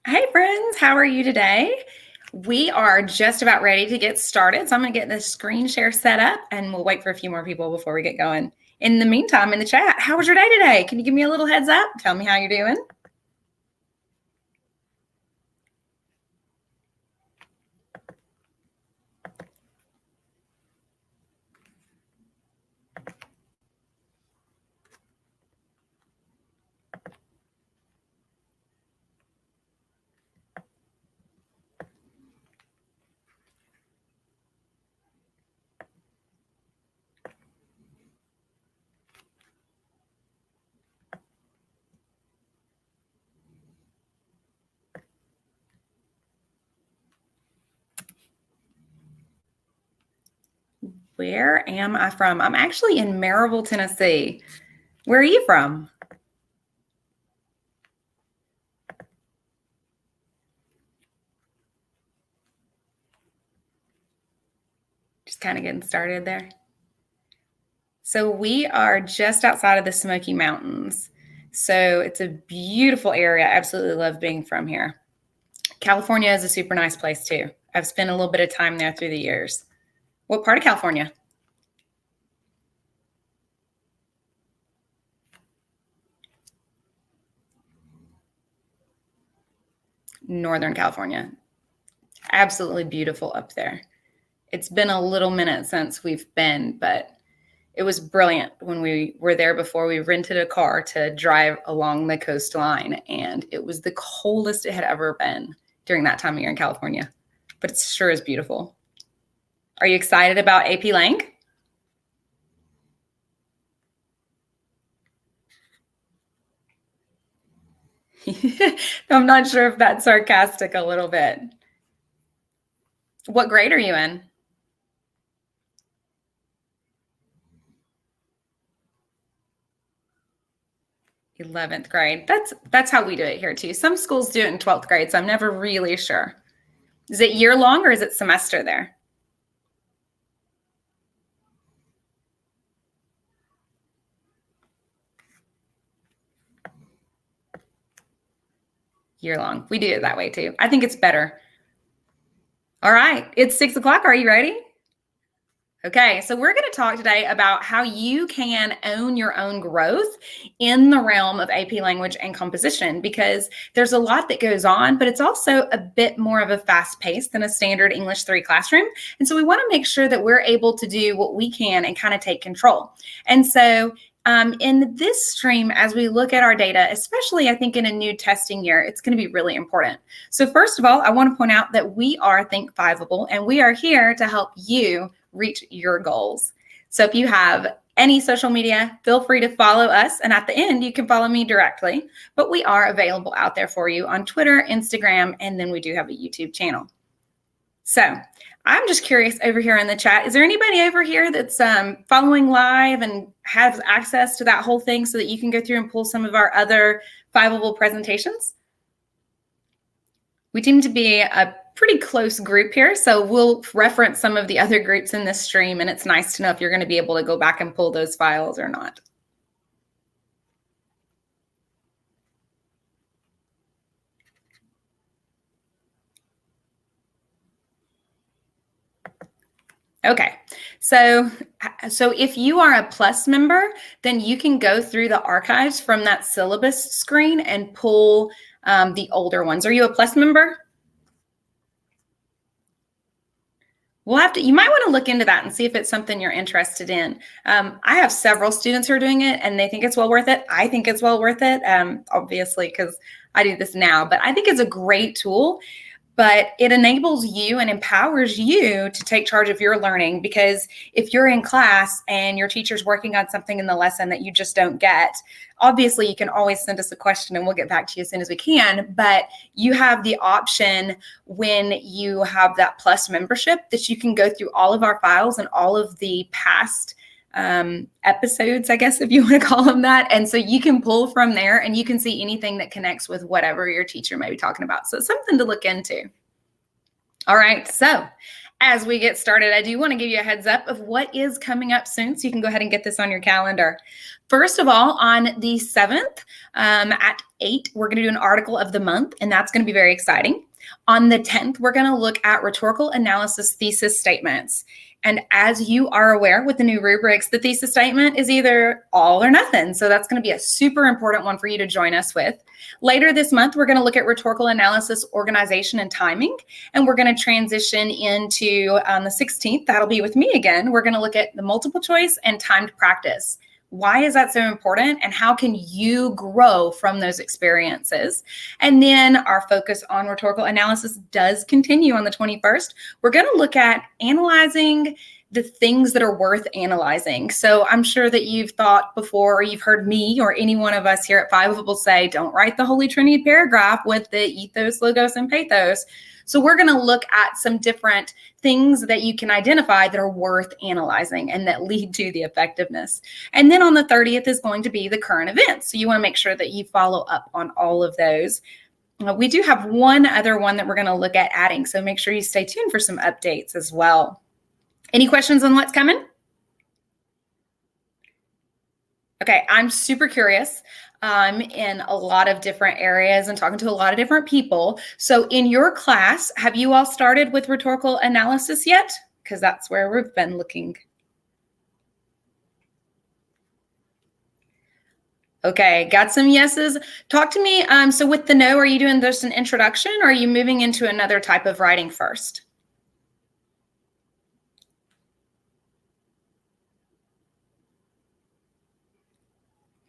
Hey friends, how are you today? We are just about ready to get started. So I'm going to get this screen share set up and we'll wait for a few more people before we get going. In the meantime, in the chat, how was your day today? Can you give me a little heads up? Tell me how you're doing. Where am I from? I'm actually in Maryville, Tennessee. Where are you from? Just kind of getting started there. So we are just outside of the Smoky Mountains. So it's a beautiful area. I absolutely love being from here. California is a super nice place too. I've spent a little bit of time there through the years. What part of California? Northern California. Absolutely beautiful up there. It's been a little minute since we've been, but it was brilliant when we were there before. We rented a car to drive along the coastline, and it was the coldest it had ever been during that time of year in California, but it sure is beautiful. Are you excited about AP Lang? I'm not sure if that's sarcastic a little bit. What grade are you in? 11th grade. That's how we do it here too. Some schools do it in 12th grade, so I'm never really sure. Is it year long or is it semester there? Year long. We do it that way too. I think it's better. All right, it's 6 o'clock. Are you ready? Okay, so we're going to talk today about how you can own your own growth in the realm of AP language and composition, because there's a lot that goes on, but it's also a bit more of a fast pace than a standard English 3 classroom. And so we want to make sure that we're able to do what we can and kind of take control. And so in this stream, as we look at our data, especially I think in a new testing year, it's going to be really important. So first of all, I want to point out that we are Think Fiveable, and we are here to help you reach your goals. So if you have any social media, feel free to follow us. And at the end, you can follow me directly. But we are available out there for you on Twitter, Instagram, and then we do have a YouTube channel. So I'm just curious over here in the chat, is there anybody over here that's following live and has access to that whole thing so that you can go through and pull some of our other Fiveable presentations? We seem to be a pretty close group here, so we'll reference some of the other groups in this stream, and it's nice to know if you're going to be able to go back and pull those files or not. Okay, so if you are a Plus member, then you can go through the archives from that syllabus screen and pull the older ones. Are you a Plus member? We'll have to, you might want to look into that and see if it's something you're interested in. I have several students who are doing it and they think it's well worth it. I think it's well worth it, obviously, because I do this now, but I think it's a great tool. But it enables you and empowers you to take charge of your learning, because if you're in class and your teacher's working on something in the lesson that you just don't get, obviously you can always send us a question and we'll get back to you as soon as we can. But you have the option when you have that Plus membership that you can go through all of our files and all of the past episodes, I guess, if you want to call them that. And so you can pull from there and you can see anything that connects with whatever your teacher may be talking about. So it's something to look into. All right. So As we get started, I do want to give you a heads up of what is coming up soon, so you can go ahead and get this on your calendar. First of all, on the 7th at 8, we're going to do an article of the month, and that's going to be very exciting. On the 10th, we're going to look at rhetorical analysis thesis statements. And as you are aware with the new rubrics, the thesis statement is either all or nothing. So that's going to be a super important one for you to join us with. Later this month, we're going to look at rhetorical analysis, organization, and timing. And we're going to transition into on the 16th, that'll be with me again. We're going to look at the multiple choice and timed practice. Why is that so important, and how can you grow from those experiences? And then our focus on rhetorical analysis does continue on the 21st. We're going to look at analyzing the things that are worth analyzing. So I'm sure that you've thought before, or you've heard me or any one of us here at Fiveable say, don't write the Holy Trinity paragraph with the ethos, logos, and pathos. So we're going to look at some different things that you can identify that are worth analyzing and that lead to the effectiveness. And then on the 30th is going to be the current events. So you want to make sure that you follow up on all of those. We do have one other one that we're going to look at adding. So make sure you stay tuned for some updates as well. Any questions on what's coming? Okay, I'm super curious. I'm in a lot of different areas and talking to a lot of different people. So in your class, have you all started with rhetorical analysis yet? Because that's where we've been looking. Okay, got some yeses. Talk to me. So with the no, are you doing just an introduction, or are you moving into another type of writing first?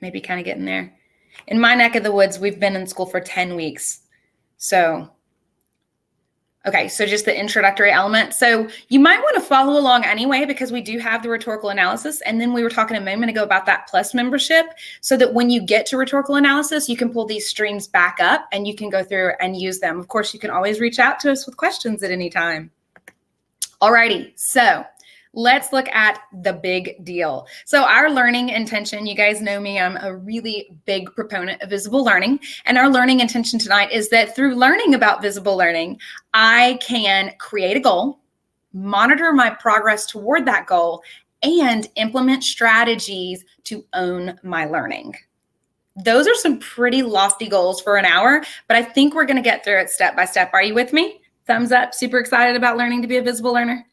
Maybe kind of getting there. In my neck of the woods, we've been in school for 10 weeks. So, okay, so just the introductory element. So you might want to follow along anyway, because we do have the rhetorical analysis. And then we were talking a moment ago about that plus membership, so that when you get to rhetorical analysis, you can pull these streams back up and you can go through and use them. Of course, you can always reach out to us with questions at any time. Alrighty, so let's look at the big deal. So our learning intention, you guys know me, I'm a really big proponent of visible learning. And our learning intention tonight is that through learning about visible learning, I can create a goal, monitor my progress toward that goal, and implement strategies to own my learning. Those are some pretty lofty goals for an hour, but I think we're going to get through it step by step. Are you with me? Thumbs up. Super excited about learning to be a visible learner.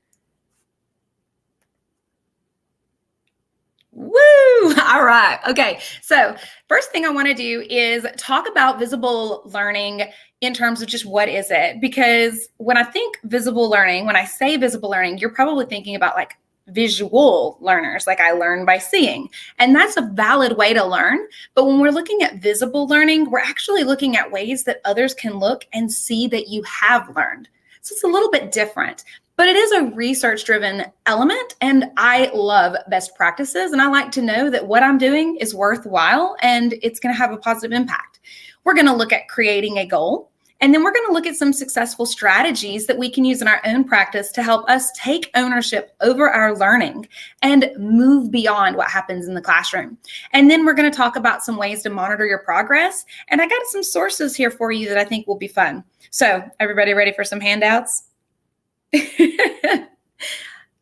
Woo! All right. Okay. So first thing I want to do is talk about visible learning in terms of just what is it? Because when I think visible learning, when I say visible learning, you're probably thinking about like visual learners, like I learn by seeing. And that's a valid way to learn. But when we're looking at visible learning, we're actually looking at ways that others can look and see that you have learned. So it's a little bit different. But it is a research-driven element, and I love best practices, and I like to know that what I'm doing is worthwhile and it's going to have a positive impact. We're going to look at creating a goal, and then we're going to look at some successful strategies that we can use in our own practice to help us take ownership over our learning and move beyond what happens in the classroom. And then we're going to talk about some ways to monitor your progress, and I got some sources here for you that I think will be fun. So everybody ready for some handouts?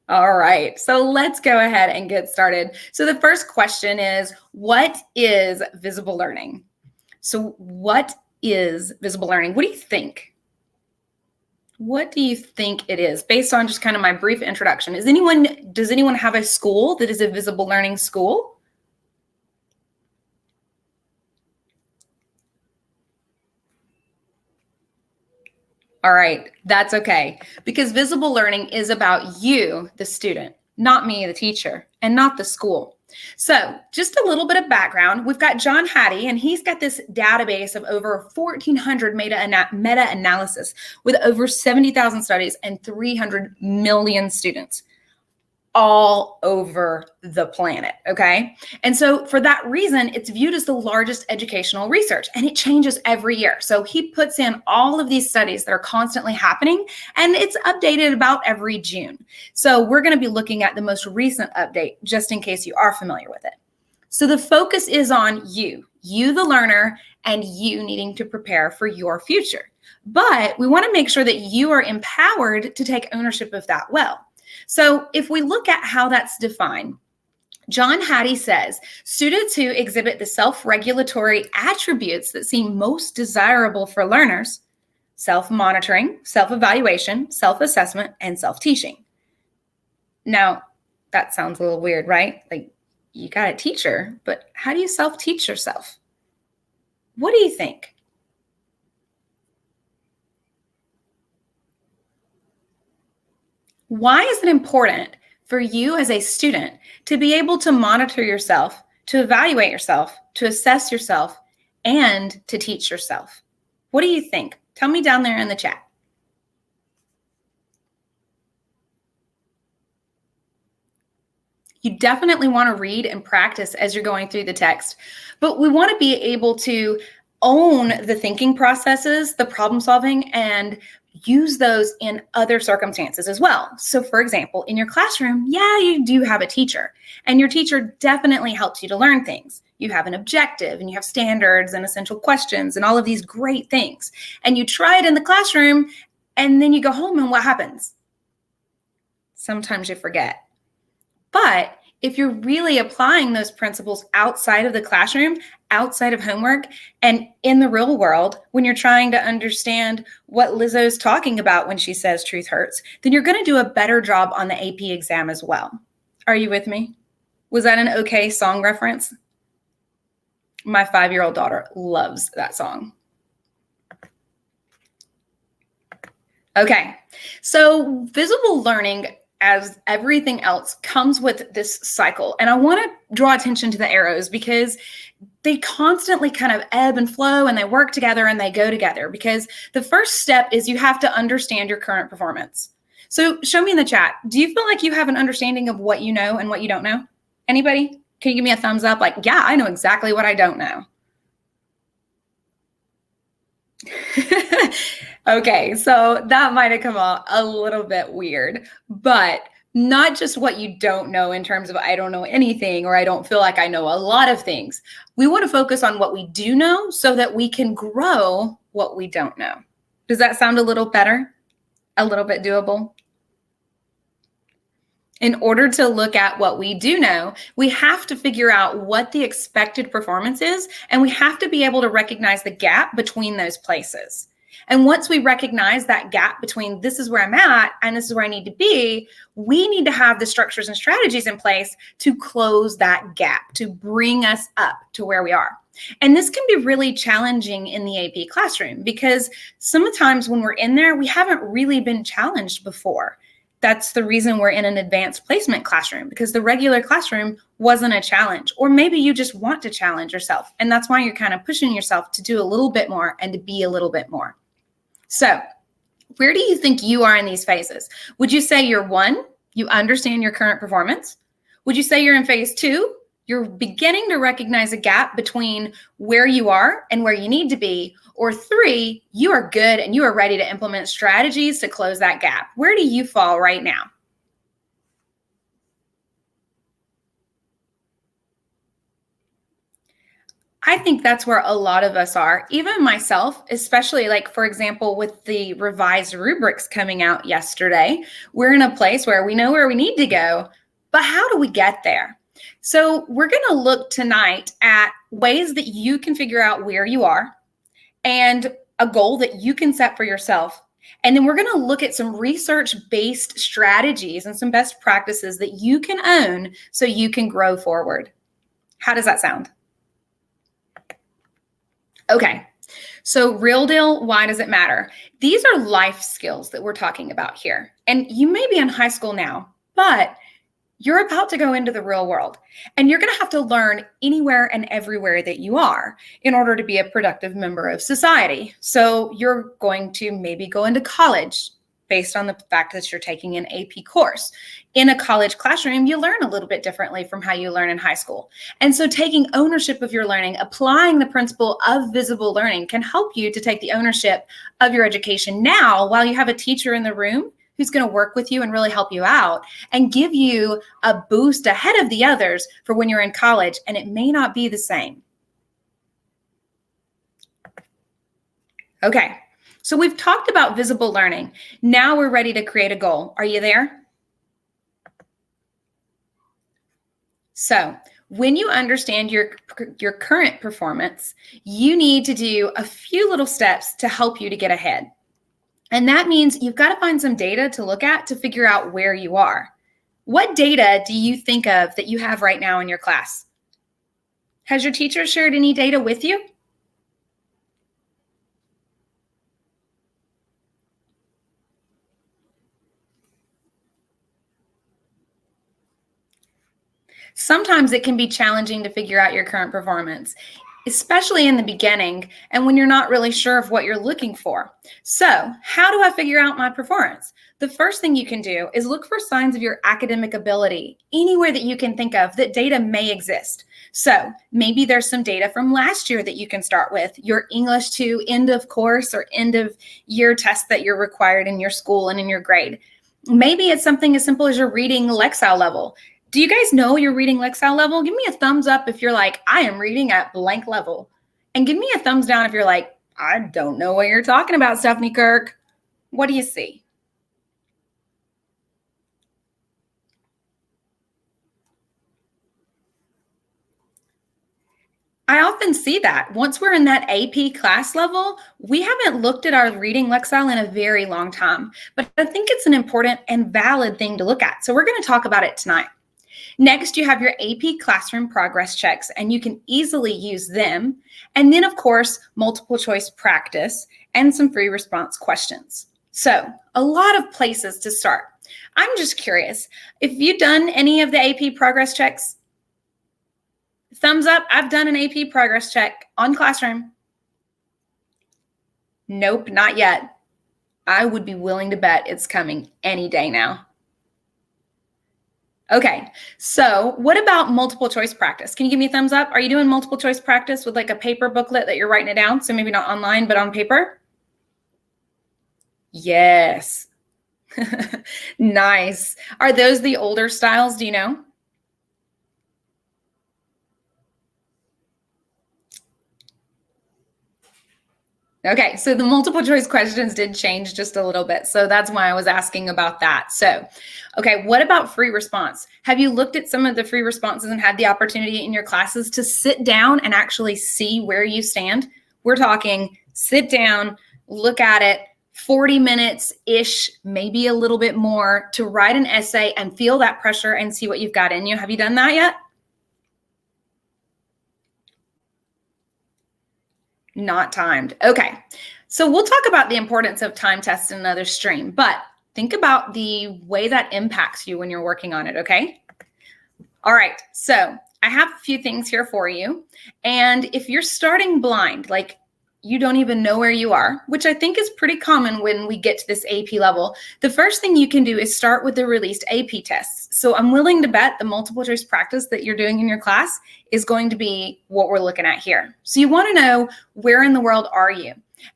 All right, so let's go ahead and get started. So the first question is, what is visible learning? So what is visible learning? What do you think? What do you think it is, based on just kind of my brief introduction? Does anyone have a school that is a visible learning school? All right, that's okay, because visible learning is about you, the student, not me, the teacher, and not the school. So just a little bit of background. We've got John Hattie, and he's got this database of over 1,400 meta-analysis with over 70,000 studies and 300 million students all over the planet, okay? And so for that reason, it's viewed as the largest educational research, and it changes every year. So he puts in all of these studies that are constantly happening, and it's updated about every June. So we're going to be looking at the most recent update, just in case you are familiar with it. So the focus is on you the learner, and you needing to prepare for your future. But we want to make sure that you are empowered to take ownership of that well. So if we look at how that's defined, John Hattie says, students who exhibit the self-regulatory attributes that seem most desirable for learners: self-monitoring, self-evaluation, self-assessment, and self-teaching. Now, that sounds a little weird, right? Like, you got a teacher, but how do you self-teach yourself? What do you think? Why is it important for you as a student to be able to monitor yourself, to evaluate yourself, to assess yourself, and to teach yourself? What do you think? Tell me down there in the chat. You definitely want to read and practice as you're going through the text, but we want to be able to own the thinking processes, the problem solving, and use those in other circumstances as well. So for example, in your classroom, yeah, you do have a teacher, and your teacher definitely helps you to learn things. You have an objective and you have standards and essential questions and all of these great things. And you try it in the classroom, and then you go home, and what happens? Sometimes you forget. But if you're really applying those principles outside of the classroom, outside of homework, and in the real world, when you're trying to understand what Lizzo's talking about when she says truth hurts, then you're going to do a better job on the AP exam as well. Are you with me? Was that an okay song reference? My 5-year-old daughter loves that song. Okay, so visible learning, as everything else, comes with this cycle. And I want to draw attention to the arrows because they constantly kind of ebb and flow, and they work together and they go together, because the first step is you have to understand your current performance. So show me in the chat, do you feel like you have an understanding of what you know and what you don't know? Anybody? Can you give me a thumbs up? Like, yeah, I know exactly what I don't know. Okay, so that might have come out a little bit weird, but not just what you don't know in terms of I don't know anything or I don't feel like I know a lot of things. We want to focus on what we do know so that we can grow what we don't know. Does that sound a little better? A little bit doable? In order to look at what we do know, we have to figure out what the expected performance is, and we have to be able to recognize the gap between those places. And once we recognize that gap between this is where I'm at and this is where I need to be, we need to have the structures and strategies in place to close that gap, to bring us up to where we are. And this can be really challenging in the AP classroom because sometimes when we're in there, we haven't really been challenged before. That's the reason we're in an advanced placement classroom, because the regular classroom wasn't a challenge. Or maybe you just want to challenge yourself, and that's why you're kind of pushing yourself to do a little bit more and to be a little bit more. So where do you think you are in these phases? Would you say you're 1, you understand your current performance? Would you say you're in phase 2? You're beginning to recognize a gap between where you are and where you need to be. Or 3, you are good and you are ready to implement strategies to close that gap. Where do you fall right now? I think that's where a lot of us are, even myself, especially like, for example, with the revised rubrics coming out yesterday, we're in a place where we know where we need to go, but how do we get there? So we're going to look tonight at ways that you can figure out where you are and a goal that you can set for yourself. And then we're going to look at some research-based strategies and some best practices that you can own so you can grow forward. How does that sound? Okay, so real deal, why does it matter? These are life skills that we're talking about here. And you may be in high school now, but you're about to go into the real world, and you're going to have to learn anywhere and everywhere that you are in order to be a productive member of society. So you're going to maybe go into college based on the fact that you're taking an AP course. In a college classroom, you learn a little bit differently from how you learn in high school. And so taking ownership of your learning, applying the principle of visible learning can help you to take the ownership of your education now while you have a teacher in the room who's going to work with you and really help you out and give you a boost ahead of the others for when you're in college, and it may not be the same. Okay, So we've talked about visible learning. Now we're ready to create a goal. Are you there? So when you understand your current performance, you need to do a few little steps to help you to get ahead. And that means you've got to find some data to look at to figure out where you are. What data do you think of that you have right now in your class? Has your teacher shared any data with you? Sometimes it can be challenging to figure out your current performance, especially in the beginning and when you're not really sure of what you're looking for. So, how do I figure out my performance? The first thing you can do is look for signs of your academic ability anywhere that you can think of that data may exist. So, maybe there's some data from last year that you can start with, your English 2 end of course or end of year test that you're required in your school and in your grade. Maybe it's something as simple as your reading Lexile level. Do you guys know your reading Lexile level? Give me a thumbs up if you're like, I am reading at blank level. And give me a thumbs down if you're like, I don't know what you're talking about, Stephanie Kirk. What do you see? I often see that. Once we're in that AP class level, we haven't looked at our reading Lexile in a very long time. But I think it's an important and valid thing to look at. So we're going to talk about it tonight. Next, you have your AP classroom progress checks, and you can easily use them. And then, of course, multiple choice practice and some free response questions. So a lot of places to start. I'm just curious, if you've done any of the AP progress checks, thumbs up, I've done an AP progress check on Classroom. Nope, not yet. I would be willing to bet it's coming any day now. Okay, so what about multiple choice practice? Can you give me a thumbs up? Are you doing multiple choice practice with like a paper booklet that you're writing it down? So maybe not online, but on paper? Yes. Nice. Are those the older styles? Do you know? Okay, so the multiple choice questions did change just a little bit. So that's why I was asking about that. So, okay, what about free response? Have you looked at some of the free responses and had the opportunity in your classes to sit down and actually see where you stand? We're talking sit down, look at it, 40 minutes-ish, maybe a little bit more to write an essay and feel that pressure and see what you've got in you. Have you done that yet? Not timed. Okay. So we'll talk about the importance of time tests in another stream, but think about the way that impacts you when you're working on it, okay? All right. So I have a few things here for you. And if you're starting blind, like you don't even know where you are, which I think is pretty common when we get to this AP level, the first thing you can do is start with the released AP tests. So I'm willing to bet the multiple choice practice that you're doing in your class is going to be what we're looking at here. So you want to know, where in the world are you?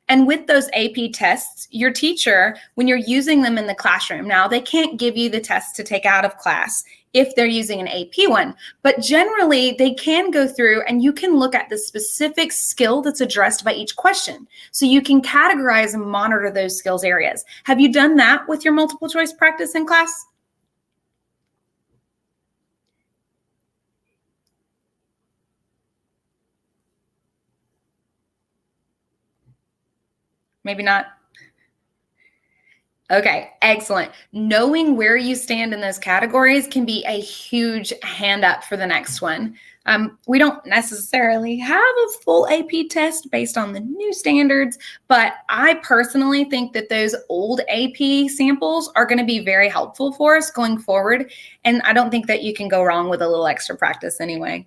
And with those AP tests, your teacher, when you're using them in the classroom, now they can't give you the tests to take out of class if they're using an AP one, but generally they can go through and you can look at the specific skill that's addressed by each question. So you can categorize and monitor those skills areas. Have you done that with your multiple choice practice in class? Maybe not. Okay, excellent. Knowing where you stand in those categories can be a huge hand up for the next one. We don't necessarily have a full AP test based on the new standards, but I personally think that those old AP samples are going to be very helpful for us going forward. And I don't think that you can go wrong with a little extra practice anyway.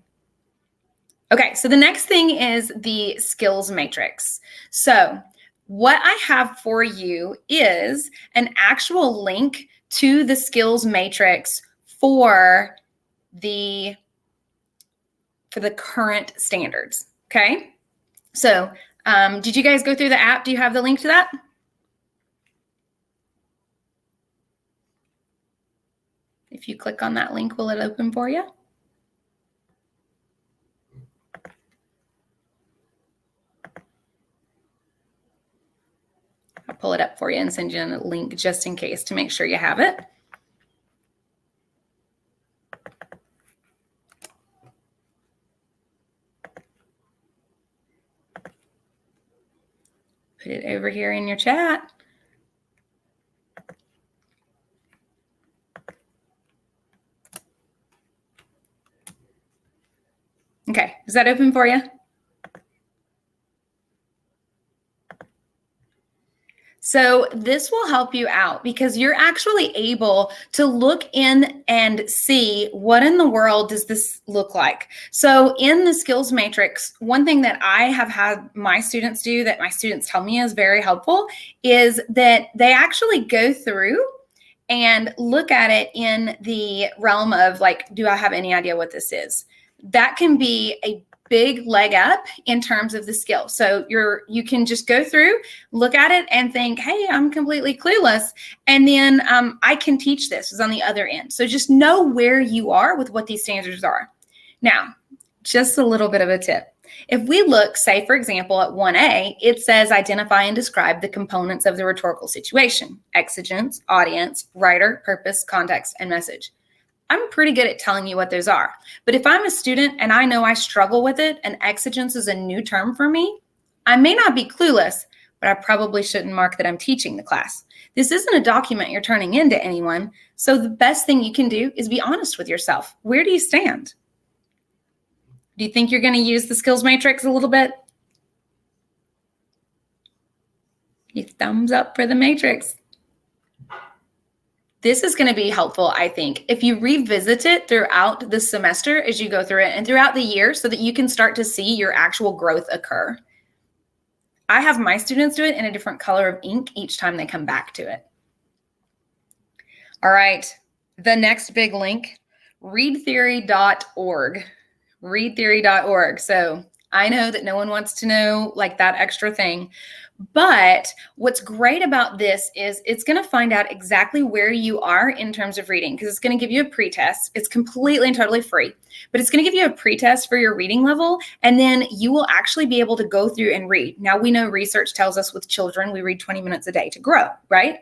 Okay, so the next thing is the skills matrix. So what I have for you is an actual link to the skills matrix for the current standards. Okay. So did you guys go through the app? Do you have the link to that? If you click on that link, will it open for you? pull it up for you and send you a link just in case to make sure you have it. Put it over here in your chat. Okay, is that open for you? So this will help you out because you're actually able to look in and see what in the world does this look like. So in the skills matrix, one thing that I have had my students do that my students tell me is very helpful is that they actually go through and look at it in the realm of like, do I have any idea what this is? That can be a big leg up in terms of the skill. So you can just go through, look at it and think, hey, I'm completely clueless. And then I can teach this is on the other end. So just know where you are with what these standards are. Now, just a little bit of a tip. If we look, say, for example, at 1A, it says identify and describe the components of the rhetorical situation: exigence, audience, writer, purpose, context, and message. I'm pretty good at telling you what those are. But if I'm a student and I know I struggle with it and exigence is a new term for me, I may not be clueless, but I probably shouldn't mark that I'm teaching the class. This isn't a document you're turning into anyone. So the best thing you can do is be honest with yourself. Where do you stand? Do you think you're going to use the skills matrix a little bit? You thumbs up for the matrix. This is going to be helpful, I think, if you revisit it throughout the semester as you go through it and throughout the year so that you can start to see your actual growth occur. I have my students do it in a different color of ink each time they come back to it. All right, the next big link, readtheory.org. Readtheory.org. So I know that no one wants to know like that extra thing. But what's great about this is it's going to find out exactly where you are in terms of reading because it's going to give you a pretest. It's completely and totally free, but it's going to give you a pretest for your reading level. And then you will actually be able to go through and read. Now, we know research tells us with children, we read 20 minutes a day to grow, right?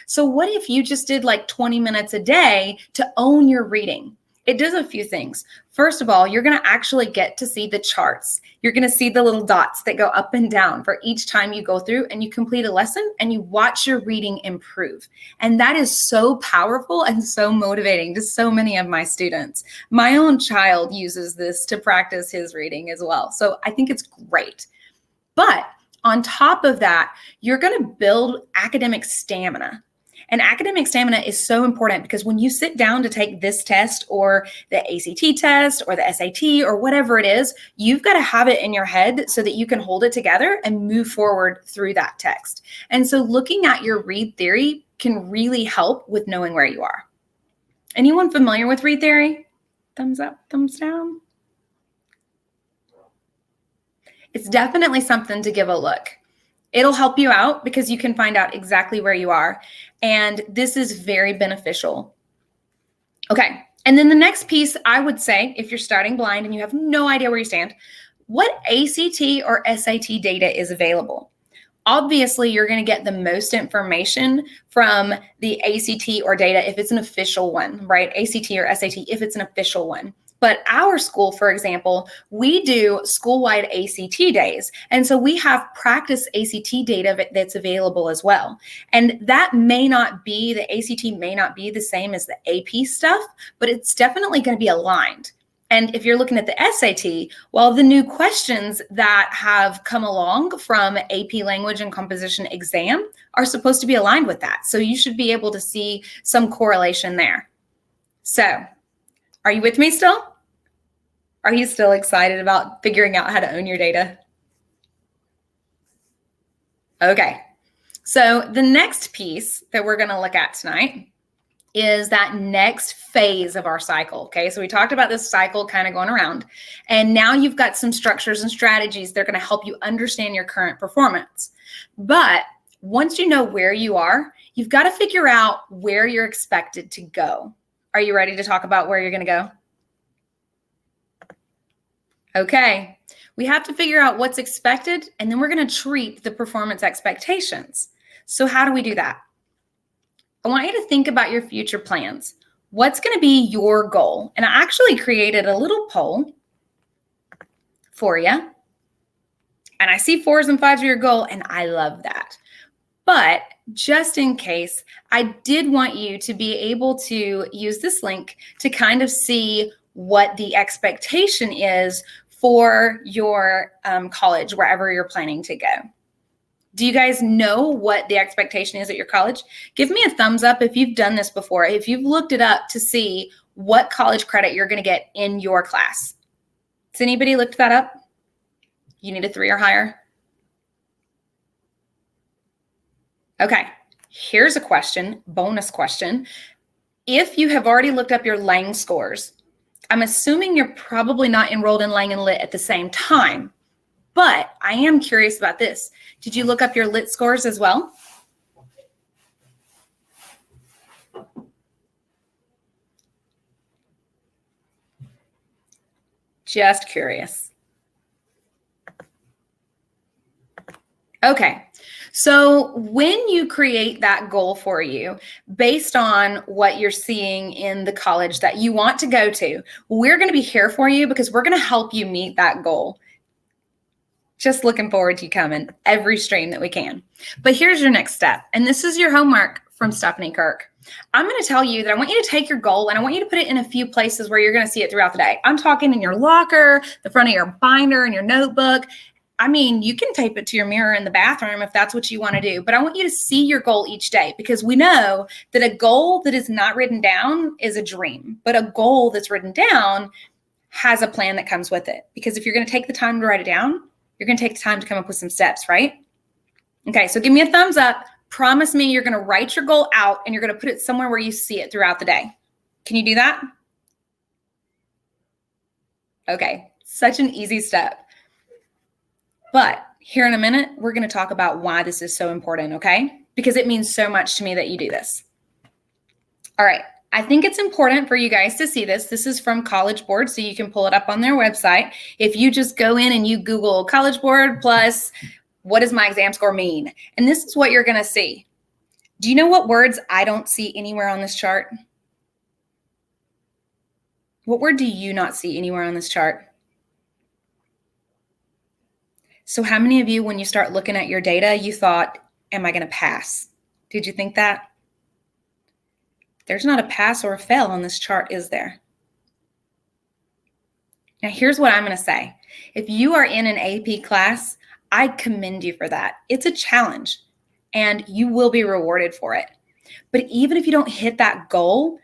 So what if you just did like 20 minutes a day to own your reading? It does a few things. First of all, you're going to actually get to see the charts. You're going to see the little dots that go up and down for each time you go through and you complete a lesson and you watch your reading improve. And that is so powerful and so motivating to so many of my students. My own child uses this to practice his reading as well. So I think it's great. But on top of that, you're going to build academic stamina. And academic stamina is so important because when you sit down to take this test or the ACT test or the SAT or whatever it is, you've got to have it in your head so that you can hold it together and move forward through that text. And so looking at your read theory can really help with knowing where you are. Anyone familiar with read theory? Thumbs up, thumbs down. It's definitely something to give a look. It'll help you out because you can find out exactly where you are. And this is very beneficial. Okay. And then the next piece, I would say, if you're starting blind and you have no idea where you stand, what ACT or SAT data is available? Obviously, you're going to get the most information from the ACT or data if it's an official one, right? ACT or SAT if it's an official one. But our school, for example, we do school-wide ACT days. And so we have practice ACT data that's available as well. And that may not be, the ACT may not be the same as the AP stuff, but it's definitely going to be aligned. And if you're looking at the SAT, well, the new questions that have come along from AP language and composition exam are supposed to be aligned with that. So you should be able to see some correlation there. So are you with me still? Are you still excited about figuring out how to own your data? Okay. So the next piece that we're going to look at tonight is that next phase of our cycle. Okay. So we talked about this cycle kind of going around, and now you've got some structures and strategies that are going to help you understand your current performance. But once you know where you are, you've got to figure out where you're expected to go. Are you ready to talk about where you're going to go? Okay, we have to figure out what's expected, and then we're going to treat the performance expectations. So how do we do that? I want you to think about your future plans. What's going to be your goal? And I actually created a little poll for you. And I see 4s and 5s are your goal, and I love that. But just in case, I did want you to be able to use this link to kind of see what the expectation is for your college, wherever you're planning to go. Do you guys know what the expectation is at your college? Give me a thumbs up if you've done this before, if you've looked it up to see what college credit you're going to get in your class. Has anybody looked that up? You need a 3 or higher? Okay, here's a question, bonus question. If you have already looked up your Lang scores, I'm assuming you're probably not enrolled in Lang and Lit at the same time, but I am curious about this. Did you look up your Lit scores as well? Just curious. Okay, so when you create that goal for you, based on what you're seeing in the college that you want to go to, we're going to be here for you because we're going to help you meet that goal. Just looking forward to you coming every stream that we can. But here's your next step, and this is your homework from Stephanie Kirk. I'm going to tell you that I want you to take your goal and I want you to put it in a few places where you're going to see it throughout the day. I'm talking in your locker, the front of your binder, and your notebook. I mean, you can tape it to your mirror in the bathroom if that's what you want to do, but I want you to see your goal each day because we know that a goal that is not written down is a dream, but a goal that's written down has a plan that comes with it. Because if you're going to take the time to write it down, you're going to take the time to come up with some steps, right? Okay, so give me a thumbs up. Promise me you're going to write your goal out and you're going to put it somewhere where you see it throughout the day. Can you do that? Okay, such an easy step. But here in a minute, we're going to talk about why this is so important, okay? Because it means so much to me that you do this. All right, I think it's important for you guys to see this. This is from College Board, so you can pull it up on their website. If you just go in and you Google College Board plus what does my exam score mean? And this is what you're going to see. Do you know what words I don't see anywhere on this chart? What word do you not see anywhere on this chart? So how many of you, when you start looking at your data, you thought, am I going to pass? Did you think that? There's not a pass or a fail on this chart, is there? Now, here's what I'm going to say. If you are in an AP class, I commend you for that. It's a challenge, and you will be rewarded for it. But even if you don't hit that goal,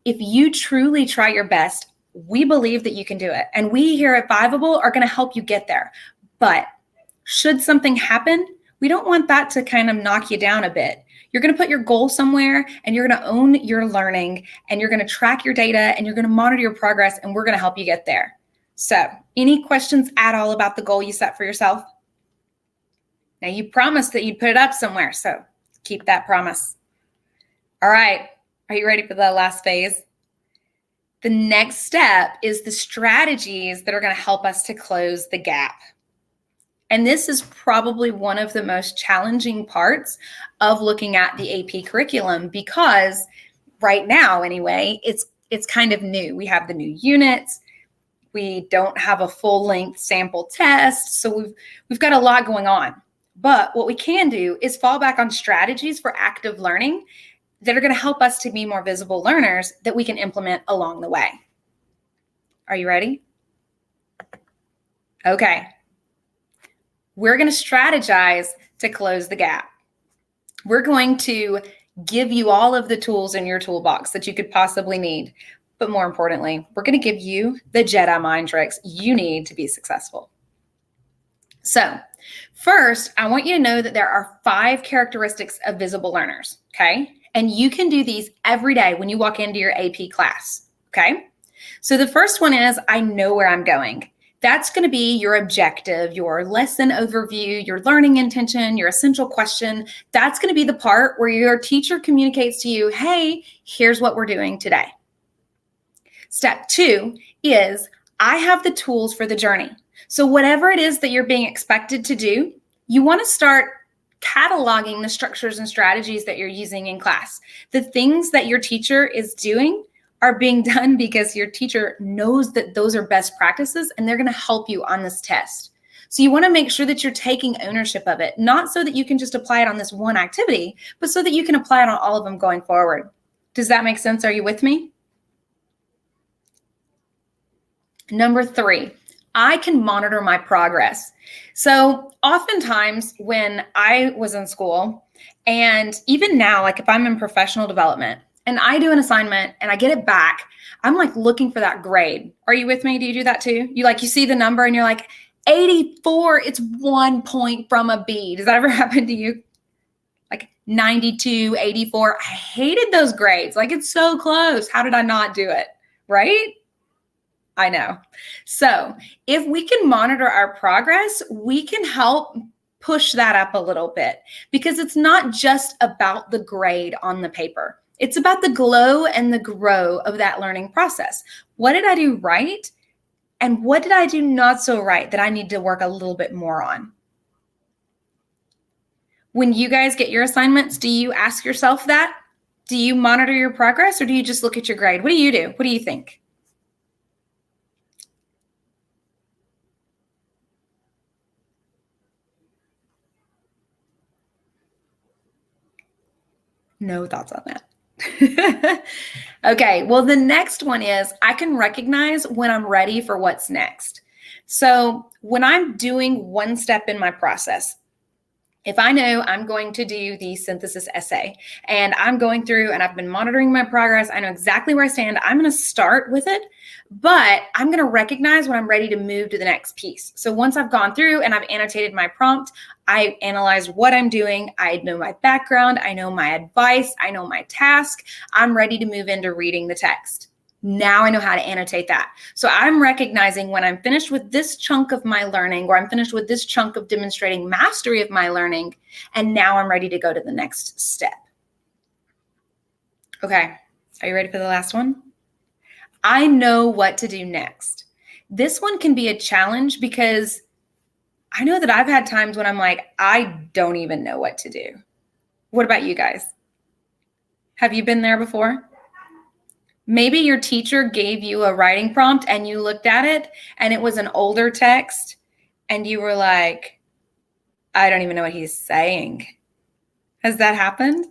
if you truly try your best, we believe that you can do it. And we here at Fiveable are going to help you get there. But should something happen, we don't want that to kind of knock you down a bit. You're going to put your goal somewhere and you're going to own your learning and you're going to track your data and you're going to monitor your progress and we're going to help you get there. So, any questions at all about the goal you set for yourself? Now, you promised that you'd put it up somewhere, so keep that promise. All right, are you ready for the last phase? The next step is the strategies that are going to help us to close the gap. And this is probably one of the most challenging parts of looking at the AP curriculum because right now, anyway, it's kind of new. We have the new units. We don't have a full-length sample test. So we've got a lot going on. But what we can do is fall back on strategies for active learning that are going to help us to be more visible learners that we can implement along the way. Are you ready? Okay. We're going to strategize to close the gap. We're going to give you all of the tools in your toolbox that you could possibly need. But more importantly, we're going to give you the Jedi mind tricks you need to be successful. So first, I want you to know that there are 5 characteristics of visible learners, okay? And you can do these every day when you walk into your AP class, okay? So the first one is, I know where I'm going. That's going to be your objective, your lesson overview, your learning intention, your essential question. That's going to be the part where your teacher communicates to you, hey, here's what we're doing today. Step 2 is, I have the tools for the journey. So whatever it is that you're being expected to do, you want to start cataloging the structures and strategies that you're using in class. The things that your teacher is doing are being done because your teacher knows that those are best practices and they're going to help you on this test. So you want to make sure that you're taking ownership of it, not so that you can just apply it on this one activity, but so that you can apply it on all of them going forward. Does that make sense? Are you with me? Number 3, I can monitor my progress. So oftentimes when I was in school, and even now, like if I'm in professional development and I do an assignment and I get it back, I'm like looking for that grade. Are you with me? Do you do that too? You see the number and you're like, 84, it's 1 point from a B. Does that ever happen to you? Like 92, 84. I hated those grades. Like it's so close. How did I not do it? Right? I know. So if we can monitor our progress, we can help push that up a little bit, because it's not just about the grade on the paper. It's about the glow and the grow of that learning process. What did I do right? And what did I do not so right that I need to work a little bit more on? When you guys get your assignments, do you ask yourself that? Do you monitor your progress, or do you just look at your grade? What do you do? What do you think? No thoughts on that. Okay, well, the next one is I can recognize when I'm ready for what's next. So when I'm doing one step in my process, if I know I'm going to do the synthesis essay and I'm going through and I've been monitoring my progress, I know exactly where I stand, I'm going to start with it, but I'm going to recognize when I'm ready to move to the next piece. So once I've gone through and I've annotated my prompt, I analyze what I'm doing, I know my background, I know my advice, I know my task, I'm ready to move into reading the text. Now I know how to annotate that. So I'm recognizing when I'm finished with this chunk of my learning, or I'm finished with this chunk of demonstrating mastery of my learning, and now I'm ready to go to the next step. Okay, are you ready for the last one? I know what to do next. This one can be a challenge because I know that I've had times when I'm like, I don't even know what to do. What about you guys? Have you been there before? Maybe your teacher gave you a writing prompt and you looked at it and it was an older text and you were like, I don't even know what he's saying. Has that happened?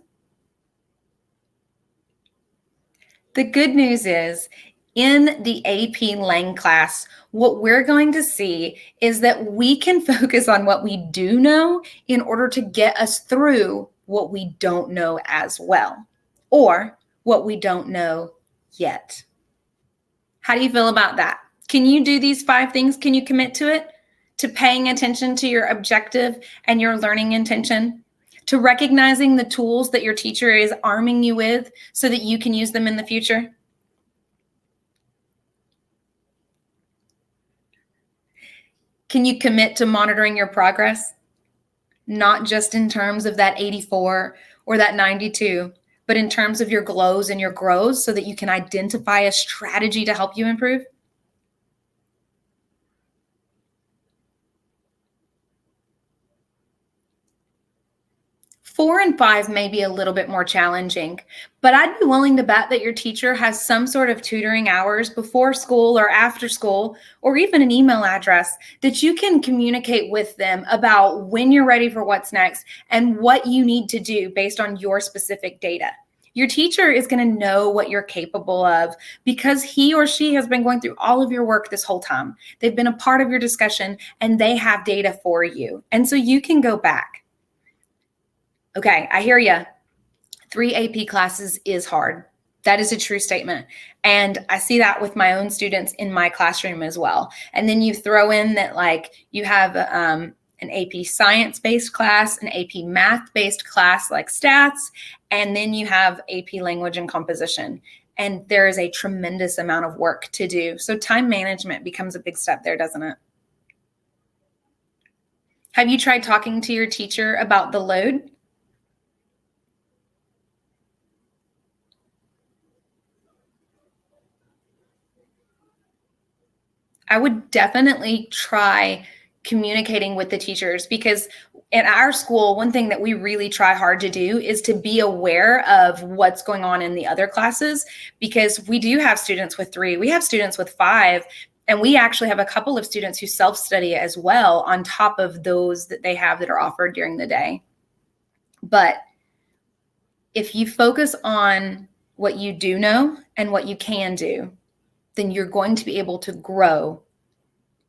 The good news is, in the AP Lang class, what we're going to see is that we can focus on what we do know in order to get us through what we don't know as well, or what we don't know yet. How do you feel about that? Can you do these 5 things? Can you commit to it? To paying attention to your objective and your learning intention? To recognizing the tools that your teacher is arming you with so that you can use them in the future? Can you commit to monitoring your progress? Not just in terms of that 84 or that 92, but in terms of your glows and your grows so that you can identify a strategy to help you improve? 4 and 5 may be a little bit more challenging, but I'd be willing to bet that your teacher has some sort of tutoring hours before school or after school, or even an email address that you can communicate with them about when you're ready for what's next and what you need to do based on your specific data. Your teacher is going to know what you're capable of because he or she has been going through all of your work this whole time. They've been a part of your discussion and they have data for you. And so you can go back. Okay, I hear you. 3 AP classes is hard. That is a true statement. And I see that with my own students in my classroom as well. And then you throw in that like you have an AP science-based class, an AP math-based class like stats, and then you have AP language and composition. And there is a tremendous amount of work to do. So time management becomes a big step there, doesn't it? Have you tried talking to your teacher about the load? I would definitely try communicating with the teachers, because in our school, one thing that we really try hard to do is to be aware of what's going on in the other classes, because we do have students with 3, we have students with 5, and we actually have a couple of students who self-study as well on top of those that they have that are offered during the day. But if you focus on what you do know and what you can do, then you're going to be able to grow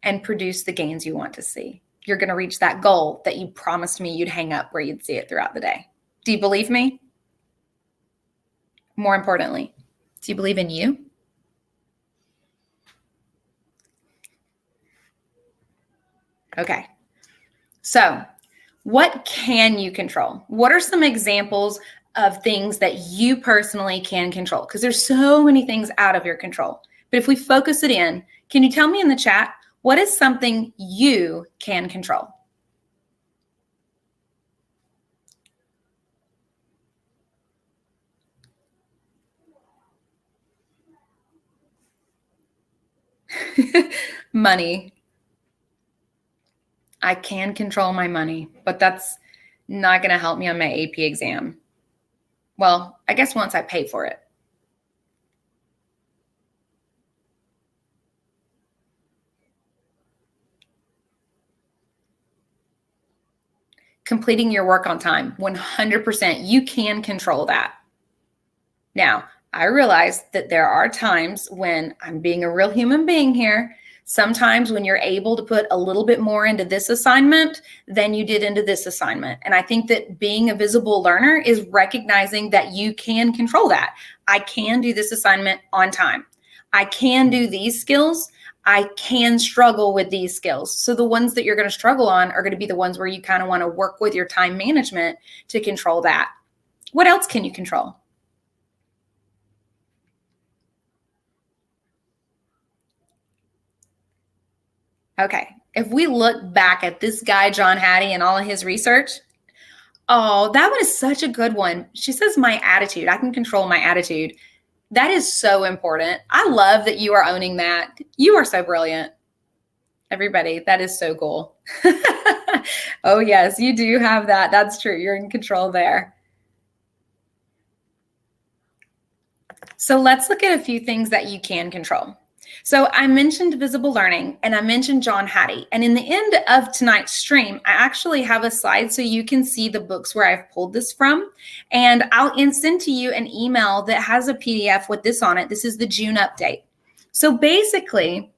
and produce the gains you want to see. You're going to reach that goal that you promised me you'd hang up where you'd see it throughout the day. Do you believe me? More importantly, do you believe in you? Okay. So, what can you control? What are some examples of things that you personally can control? Because there's so many things out of your control. But if we focus it in, can you tell me in the chat, what is something you can control? Money. I can control my money, but that's not going to help me on my AP exam. Well, I guess once I pay for it. Completing your work on time, 100%. You can control that. Now, I realize that there are times when I'm being a real human being here. Sometimes when you're able to put a little bit more into this assignment than you did into this assignment. And I think that being a visible learner is recognizing that you can control that. I can do this assignment on time. I can do these skills. I can struggle with these skills. So the ones that you're going to struggle on are going to be the ones where you kind of want to work with your time management to control that. What else can you control? Okay, if we look back at this guy, John Hattie, and all of his research, oh, that one is such a good one. She says, my attitude, I can control my attitude. That is so important. I love that you are owning that. You are so brilliant. Everybody, that is so cool. Oh, yes, you do have that. That's true. You're in control there. So let's look at a few things that you can control. So I mentioned visible learning and I mentioned John Hattie. And in the end of tonight's stream, I actually have a slide so you can see the books where I've pulled this from. And I'll send to you an email that has a PDF with this on it. This is the June update. So basically,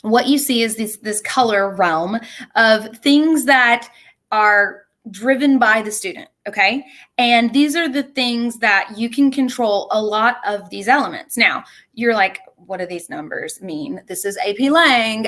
what you see is this color realm of things that are driven by the student, okay? And these are the things that you can control a lot of these elements. Now, you're like, what do these numbers mean? This is AP Lang,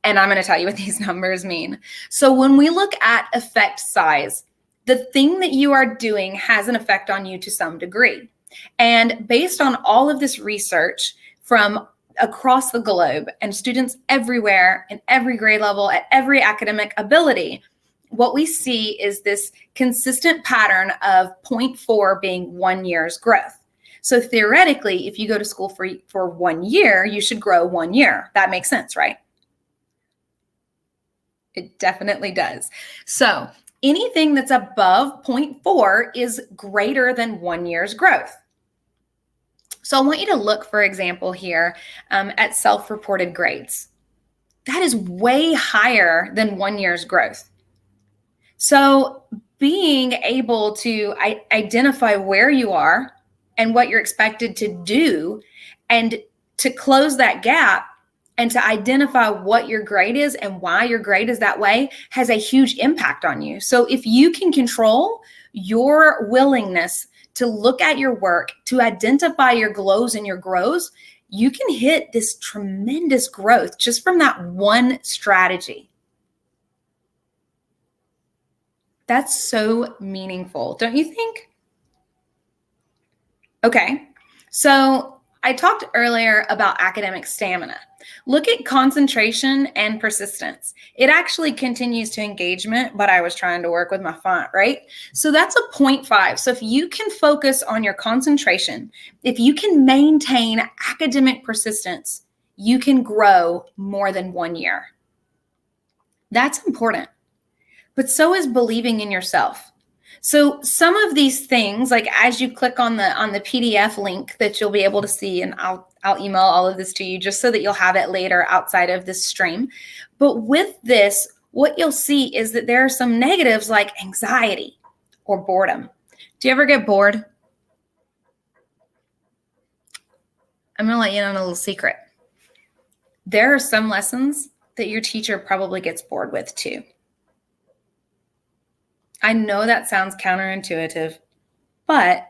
and I'm going to tell you what these numbers mean. So when we look at effect size, the thing that you are doing has an effect on you to some degree. And based on all of this research from across the globe and students everywhere in every grade level at every academic ability, what we see is this consistent pattern of 0.4 being 1 year's growth. So theoretically, if you go to school for 1 year, you should grow 1 year. That makes sense, right? It definitely does. So anything that's above 0.4 is greater than 1 year's growth. So I want you to look, for example, here at self-reported grades. That is way higher than 1 year's growth. So being able to identify where you are and what you're expected to do and to close that gap and to identify what your grade is and why your grade is that way has a huge impact on you. So if you can control your willingness to look at your work, to identify your glows and your grows, you can hit this tremendous growth just from that one strategy. That's so meaningful, don't you think? Okay, so I talked earlier about academic stamina. Look at concentration and persistence. It actually continues to engagement, but I was trying to work with my font, right? So that's a 0.5. So if you can focus on your concentration, if you can maintain academic persistence, you can grow more than 1 year. That's important. But so is believing in yourself. So some of these things, like as you click on the PDF link that you'll be able to see, and I'll email all of this to you just so that you'll have it later outside of this stream. But with this, what you'll see is that there are some negatives like anxiety or boredom. Do you ever get bored? I'm going to let you in on a little secret. There are some lessons that your teacher probably gets bored with too. I know that sounds counterintuitive, but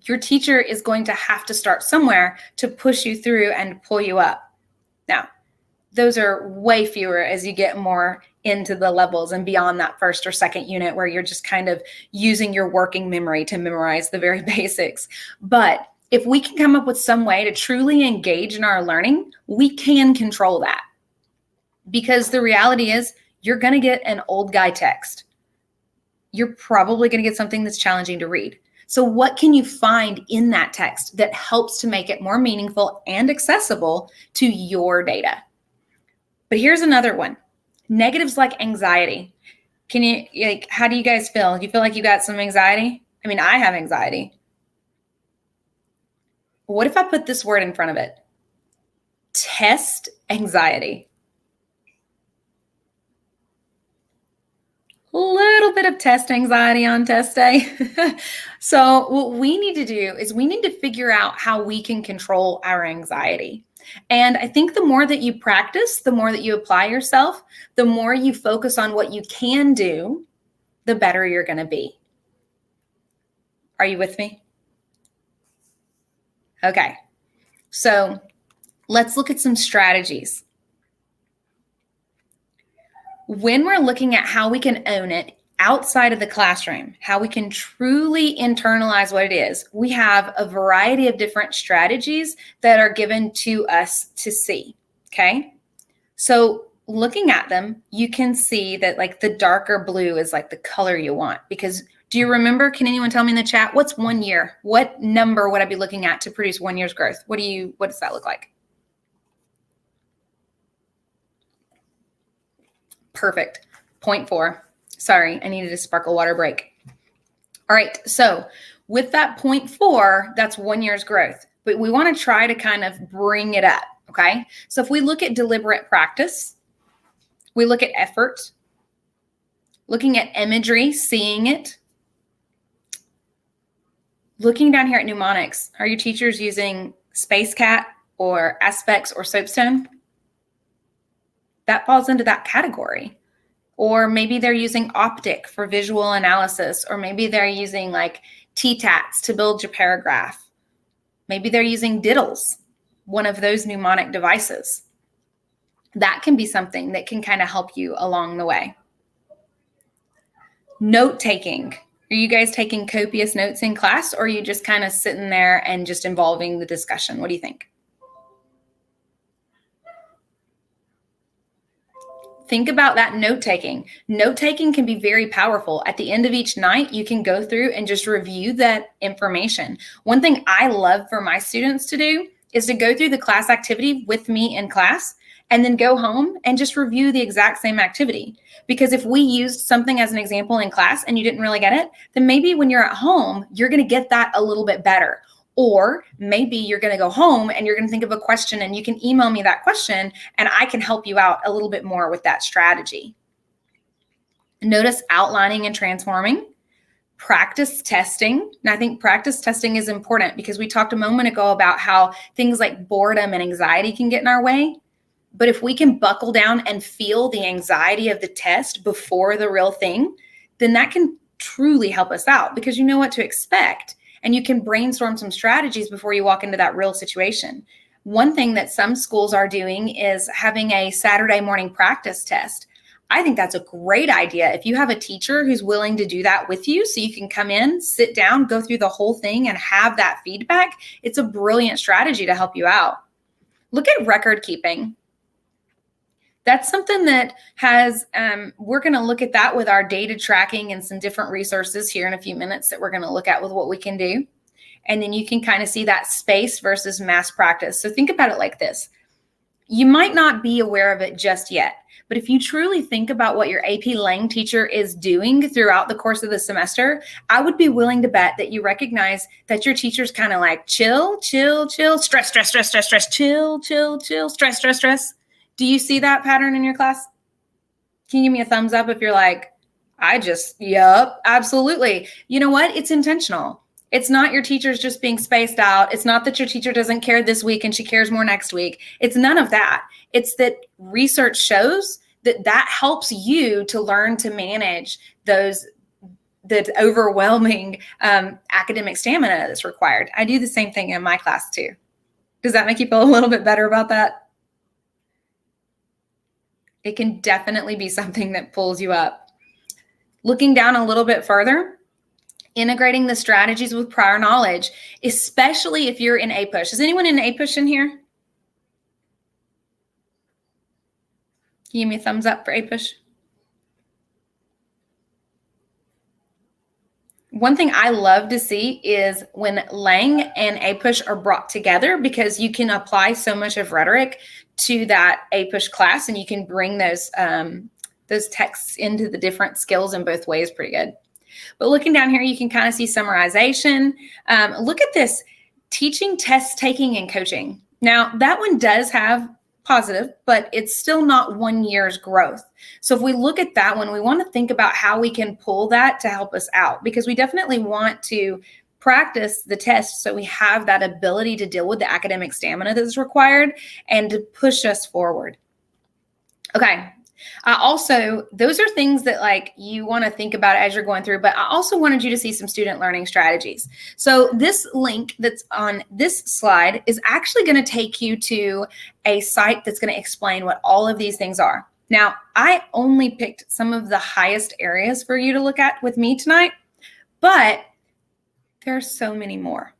your teacher is going to have to start somewhere to push you through and pull you up. Now, those are way fewer as you get more into the levels and beyond that first or second unit where you're just kind of using your working memory to memorize the very basics. But if we can come up with some way to truly engage in our learning, we can control that. Because the reality is you're going to get an old guy text. You're probably going to get something that's challenging to read. So what can you find in that text that helps to make it more meaningful and accessible to your data? But here's another one. Negatives like anxiety. How do you guys feel? Do you feel like you got some anxiety? I mean, I have anxiety. What if I put this word in front of it? Test anxiety. A little bit of test anxiety on test day. So what we need to do is we need to figure out how we can control our anxiety. And I think the more that you practice, the more that you apply yourself, the more you focus on what you can do, the better you're going to be. Are you with me? Okay. So let's look at some strategies. When we're looking at how we can own it outside of the classroom, how we can truly internalize what it is, we have a variety of different strategies that are given to us to see, okay? So looking at them, you can see that like the darker blue is like the color you want, because do you remember, can anyone tell me in the chat, what's 1 year? What number would I be looking at to produce 1 year's growth? What does that look like? Perfect. 0.4. Sorry, I needed a sparkle water break. All right, so with that 0.4, that's 1 year's growth. But we want to try to kind of bring it up, okay? So if we look at deliberate practice, we look at effort, looking at imagery, seeing it, looking down here at mnemonics. Are your teachers using Space Cat or Aspects or Soapstone? That falls into that category. Or maybe they're using Optic for visual analysis, or maybe they're using like TTATs to build your paragraph. Maybe they're using Diddles, one of those mnemonic devices. That can be something that can kind of help you along the way. Note taking. Are you guys taking copious notes in class, or are you just kind of sitting there and just involving the discussion? What do you think? Think about that note taking. Note taking can be very powerful. At the end of each night, you can go through and just review that information. One thing I love for my students to do is to go through the class activity with me in class and then go home and just review the exact same activity. Because if we used something as an example in class and you didn't really get it, then maybe when you're at home, you're going to get that a little bit better. Or maybe you're going to go home and you're going to think of a question and you can email me that question and I can help you out a little bit more with that strategy. Notice outlining and transforming. Practice testing. And I think practice testing is important because we talked a moment ago about how things like boredom and anxiety can get in our way. But if we can buckle down and feel the anxiety of the test before the real thing, then that can truly help us out because you know what to expect. And you can brainstorm some strategies before you walk into that real situation. One thing that some schools are doing is having a Saturday morning practice test. I think that's a great idea. If you have a teacher who's willing to do that with you, so you can come in, sit down, go through the whole thing and have that feedback, it's a brilliant strategy to help you out. Look at record keeping. That's something that has, we're going to look at that with our data tracking and some different resources here in a few minutes that we're going to look at with what we can do. And then you can kind of see that space versus mass practice. So think about it like this. You might not be aware of it just yet, but if you truly think about what your AP Lang teacher is doing throughout the course of the semester, I would be willing to bet that you recognize that your teacher's kind of like chill, chill, chill, stress, stress, stress, stress, stress, chill, chill, chill, stress, stress, stress. Do you see that pattern in your class? Can you give me a thumbs up if you're like, yup, absolutely. You know what? It's intentional. It's not your teacher's just being spaced out. It's not that your teacher doesn't care this week and she cares more next week. It's none of that. It's that research shows that helps you to learn to manage the overwhelming academic stamina that's required. I do the same thing in my class too. Does that make you feel a little bit better about that? It can definitely be something that pulls you up. Looking down a little bit further, integrating the strategies with prior knowledge, especially if you're in APUSH. Is anyone in APUSH in here? Can you give me a thumbs up for APUSH? One thing I love to see is when Lang and APUSH are brought together, because you can apply so much of rhetoric to that APUSH class, and you can bring those texts into the different skills in both ways pretty good. But looking down here, you can kind of see summarization. Look at this, teaching, test taking, and coaching. Now, that one does have positive, but it's still not 1 year's growth. So if we look at that one, we want to think about how we can pull that to help us out, because we definitely want to practice the test so we have that ability to deal with the academic stamina that's required and to push us forward. Okay. Those are things that like you want to think about as you're going through, but I also wanted you to see some student learning strategies. So this link that's on this slide is actually going to take you to a site that's going to explain what all of these things are. Now, I only picked some of the highest areas for you to look at with me tonight, but there are so many more.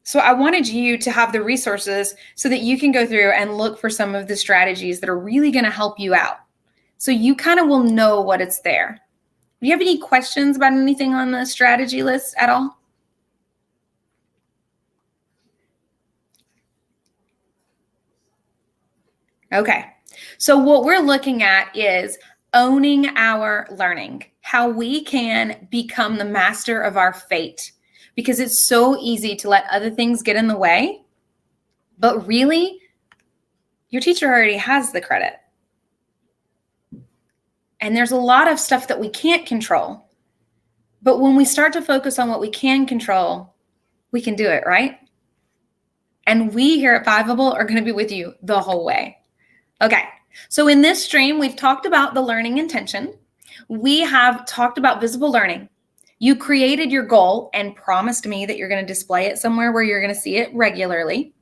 So I wanted you to have the resources so that you can go through and look for some of the strategies that are really going to help you out. So you kind of will know what it's there. Do you have any questions about anything on the strategy list at all? Okay. So what we're looking at is owning our learning, how we can become the master of our fate, because it's so easy to let other things get in the way. But really, your teacher already has the credit. And there's a lot of stuff that we can't control. But when we start to focus on what we can control, we can do it, right? And we here at Fiveable are going to be with you the whole way. Okay, so in this stream, we've talked about the learning intention. We have talked about visible learning. You created your goal and promised me that you're going to display it somewhere where you're going to see it regularly.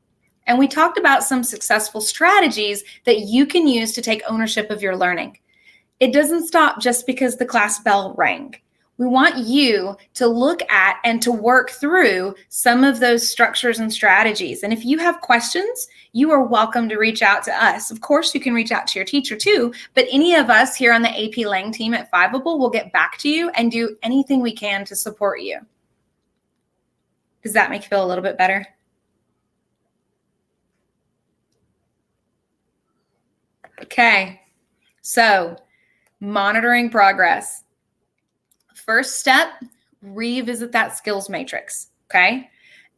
And we talked about some successful strategies that you can use to take ownership of your learning. It doesn't stop just because the class bell rang. We want you to look at and to work through some of those structures and strategies. And if you have questions, you are welcome to reach out to us. Of course, you can reach out to your teacher too, but any of us here on the AP Lang team at Fiveable will get back to you and do anything we can to support you. Does that make you feel a little bit better? Okay, so monitoring progress. First step, revisit that skills matrix, okay?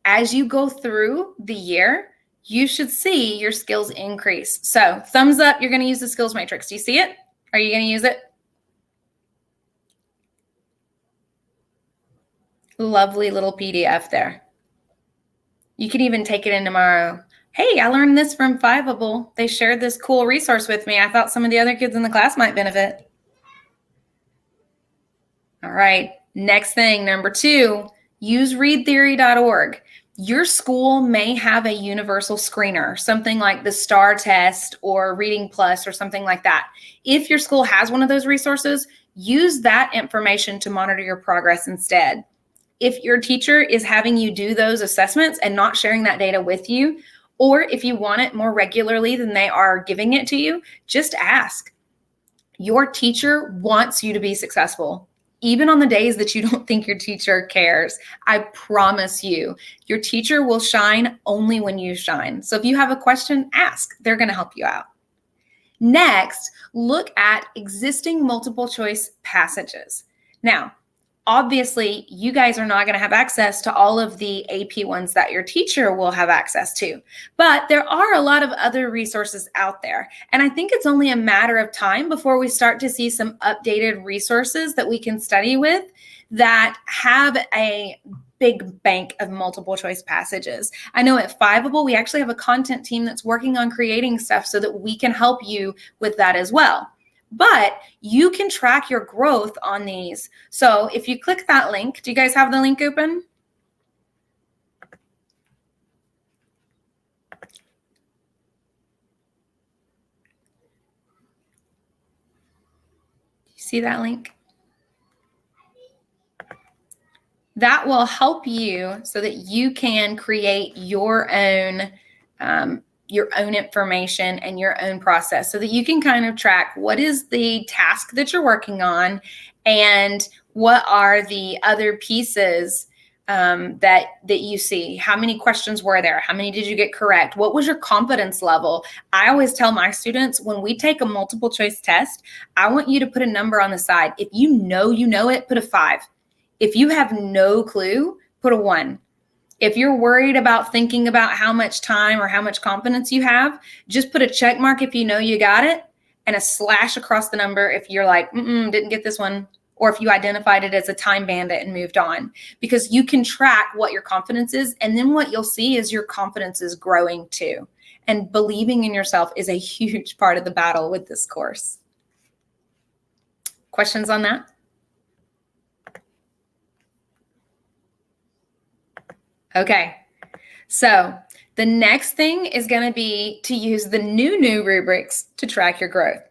As you go through the year, you should see your skills increase. So thumbs up, you're going to use the skills matrix. Do you see it? Are you going to use it? Lovely little PDF there. You can even take it in tomorrow. Hey, I learned this from Fiveable. They shared this cool resource with me. I thought some of the other kids in the class might benefit. All right, next thing, number 2, use readtheory.org. Your school may have a universal screener, something like the STAR test or Reading Plus or something like that. If your school has one of those resources, use that information to monitor your progress instead. If your teacher is having you do those assessments and not sharing that data with you, or if you want it more regularly than they are giving it to you, just ask. Your teacher wants you to be successful. Even on the days that you don't think your teacher cares, I promise you, your teacher will shine only when you shine. So if you have a question, ask. They're going to help you out. Next, look at existing multiple choice passages. Now, obviously, you guys are not going to have access to all of the AP ones that your teacher will have access to, but there are a lot of other resources out there. And I think it's only a matter of time before we start to see some updated resources that we can study with that have a big bank of multiple choice passages. I know at Fiveable, we actually have a content team that's working on creating stuff so that we can help you with that as well. But you can track your growth on these. So if you click that link, do you guys have the link open? You see that link? That will help you so that you can create your own information and your own process so that you can kind of track what is the task that you're working on and what are the other pieces that you see. How many questions were there? How many did you get correct? What was your confidence level? I always tell my students when we take a multiple choice test, I want you to put a number on the side. If you know it, put a 5. If you have no clue, put a 1. If you're worried about thinking about how much time or how much confidence you have, just put a check mark if you know you got it and a slash across the number if you're like, didn't get this one, or if you identified it as a time bandit and moved on, because you can track what your confidence is. And then what you'll see is your confidence is growing too. And believing in yourself is a huge part of the battle with this course. Questions on that? Okay, so the next thing is going to be to use the new rubrics to track your growth.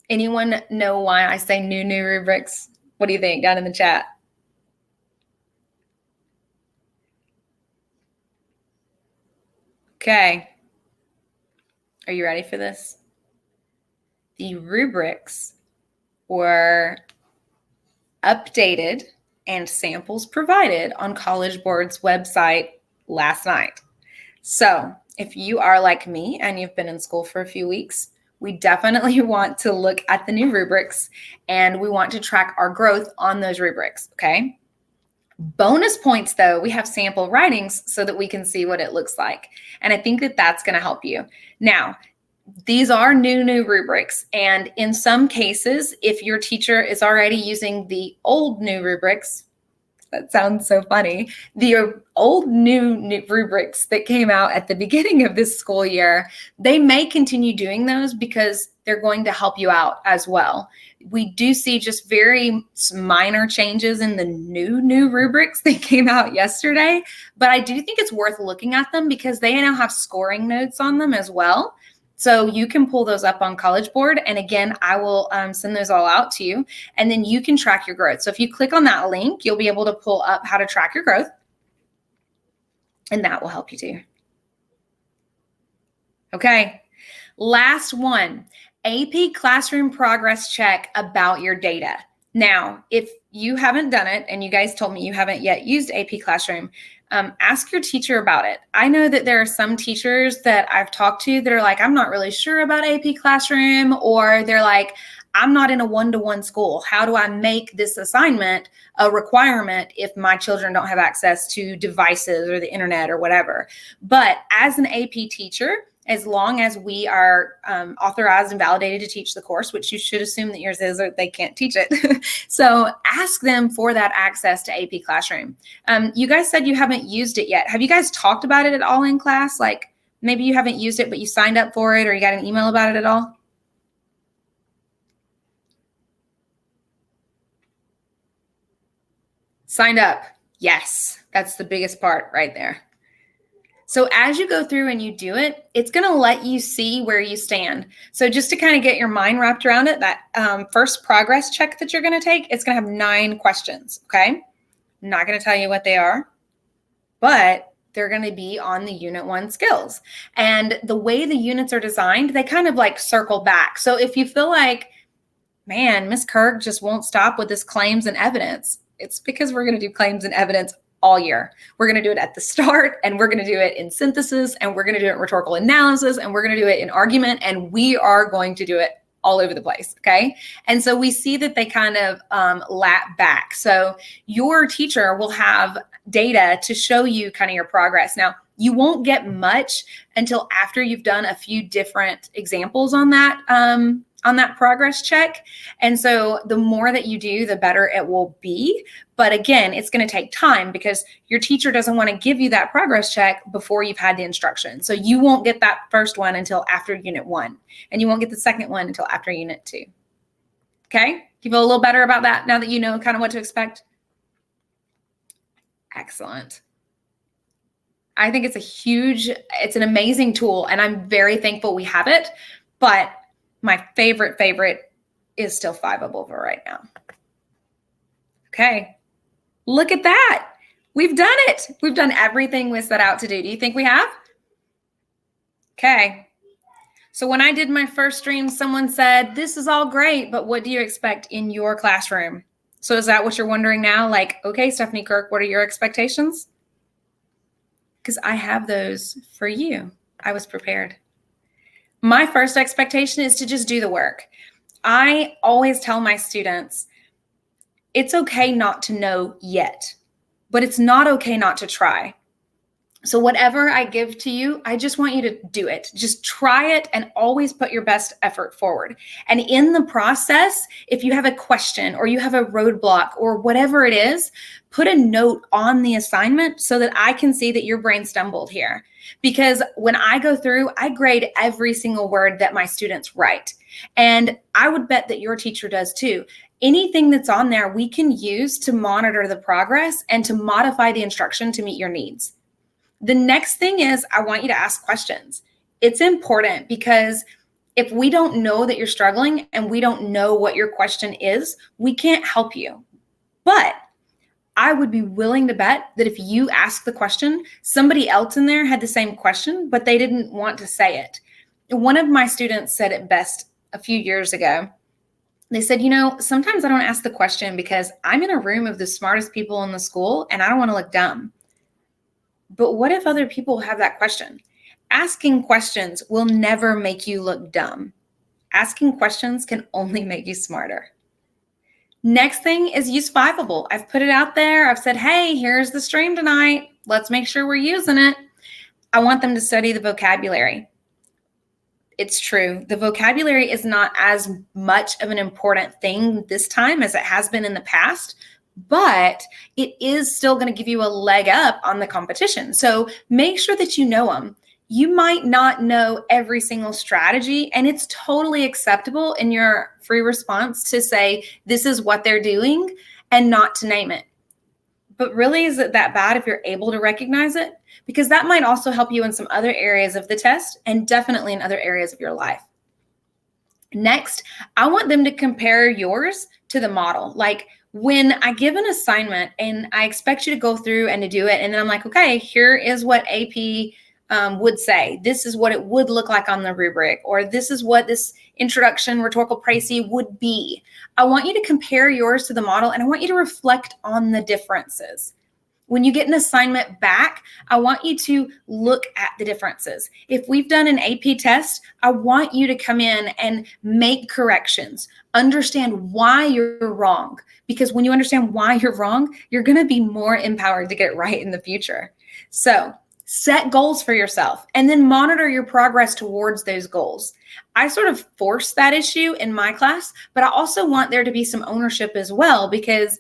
Anyone know why I say new rubrics? What do you think down in the chat? Okay, are you ready for this? The rubrics were updated and samples provided on College Board's website last night. So if you are like me and you've been in school for a few weeks, we definitely want to look at the new rubrics and we want to track our growth on those rubrics, okay? Bonus points though, we have sample writings so that we can see what it looks like. And I think that that's gonna help you. Now, these are new rubrics. And in some cases, if your teacher is already using the old new rubrics, that sounds so funny, the old new rubrics that came out at the beginning of this school year, they may continue doing those because they're going to help you out as well. We do see just very minor changes in the new rubrics that came out yesterday, but I do think it's worth looking at them because they now have scoring notes on them as well. So you can pull those up on College Board. And again, I will send those all out to you. And then you can track your growth. So if you click on that link, you'll be able to pull up how to track your growth. And that will help you too. Okay, last one, AP Classroom Progress Check about your data. Now, if you haven't done it, and you guys told me you haven't yet used AP Classroom, ask your teacher about it. I know that there are some teachers that I've talked to that are like, I'm not really sure about AP Classroom, or they're like, I'm not in a one-to-one school. How do I make this assignment a requirement if my children don't have access to devices or the internet or whatever? But as an AP teacher, as long as we are authorized and validated to teach the course, which you should assume that yours is, or they can't teach it. So ask them for that access to AP Classroom. You guys said you haven't used it yet. Have you guys talked about it at all in class? Like maybe you haven't used it, but you signed up for it or you got an email about it at all? Signed up. Yes, that's the biggest part right there. So as you go through and you do it, it's going to let you see where you stand. So just to kind of get your mind wrapped around it, that first progress check that you're going to take, it's going to have 9 questions, okay? I'm not going to tell you what they are, but they're going to be on the Unit 1 skills. And the way the units are designed, they kind of like circle back. So if you feel like, man, Miss Kirk just won't stop with this claims and evidence, it's because we're going to do claims and evidence all year. We're going to do it at the start, and we're going to do it in synthesis, and we're going to do it in rhetorical analysis, and we're going to do it in argument, and we are going to do it all over the place, okay? And so we see that they kind of lap back. So your teacher will have data to show you kind of your progress. Now, you won't get much until after you've done a few different examples on that progress check. And so the more that you do, the better it will be. But again, it's going to take time because your teacher doesn't want to give you that progress check before you've had the instruction. So you won't get that first one until after unit 1, and you won't get the second one until after unit 2. Okay? You feel a little better about that now that you know kind of what to expect? Excellent. I think it's an amazing tool, and I'm very thankful we have it. But my favorite is still Fiveable for right now. Okay, look at that. We've done it. We've done everything we set out to do. Do you think we have? Okay. So when I did my first stream, someone said, this is all great, but what do you expect in your classroom? So is that what you're wondering now? Like, okay, Stephanie Kirk, what are your expectations? Because I have those for you. I was prepared. My first expectation is to just do the work. I always tell my students, it's okay not to know yet, but it's not okay not to try. So whatever I give to you, I just want you to do it. Just try it and always put your best effort forward. And in the process, if you have a question or you have a roadblock or whatever it is, put a note on the assignment so that I can see that your brain stumbled here. Because when I go through, I grade every single word that my students write. And I would bet that your teacher does too. Anything that's on there, we can use to monitor the progress and to modify the instruction to meet your needs. The next thing is I want you to ask questions. It's important because if we don't know that you're struggling and we don't know what your question is, we can't help you. But I would be willing to bet that if you ask the question, somebody else in there had the same question, but they didn't want to say it. One of my students said it best a few years ago. They said, sometimes I don't ask the question because I'm in a room of the smartest people in the school and I don't want to look dumb. But what if other people have that question? Asking questions will never make you look dumb. Asking questions can only make you smarter. Next thing is use Fiveable. I've put it out there. I've said, hey, here's the stream tonight. Let's make sure we're using it. I want them to study the vocabulary. It's true. The vocabulary is not as much of an important thing this time as it has been in the past, but it is still going to give you a leg up on the competition. So make sure that you know them. You might not know every single strategy, and it's totally acceptable in your free response to say, this is what they're doing and not to name it. But really, is it that bad if you're able to recognize it? Because that might also help you in some other areas of the test and definitely in other areas of your life. Next, I want them to compare yours to the model. Like when I give an assignment and I expect you to go through and to do it, and then I'm like, okay, here is what AP would say. This is what it would look like on the rubric, or this is what this introduction rhetorical précis would be. I want you to compare yours to the model, and I want you to reflect on the differences. When you get an assignment back, I want you to look at the differences. If we've done an AP test, I want you to come in and make corrections. Understand why you're wrong. Because when you understand why you're wrong, you're going to be more empowered to get it right in the future. So set goals for yourself and then monitor your progress towards those goals. I sort of force that issue in my class, but I also want there to be some ownership as well, because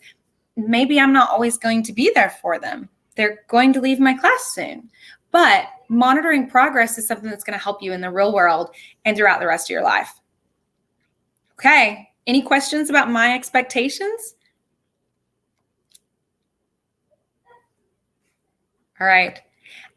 maybe I'm not always going to be there for them. They're going to leave my class soon. But monitoring progress is something that's going to help you in the real world and throughout the rest of your life. Okay, any questions about my expectations? All right.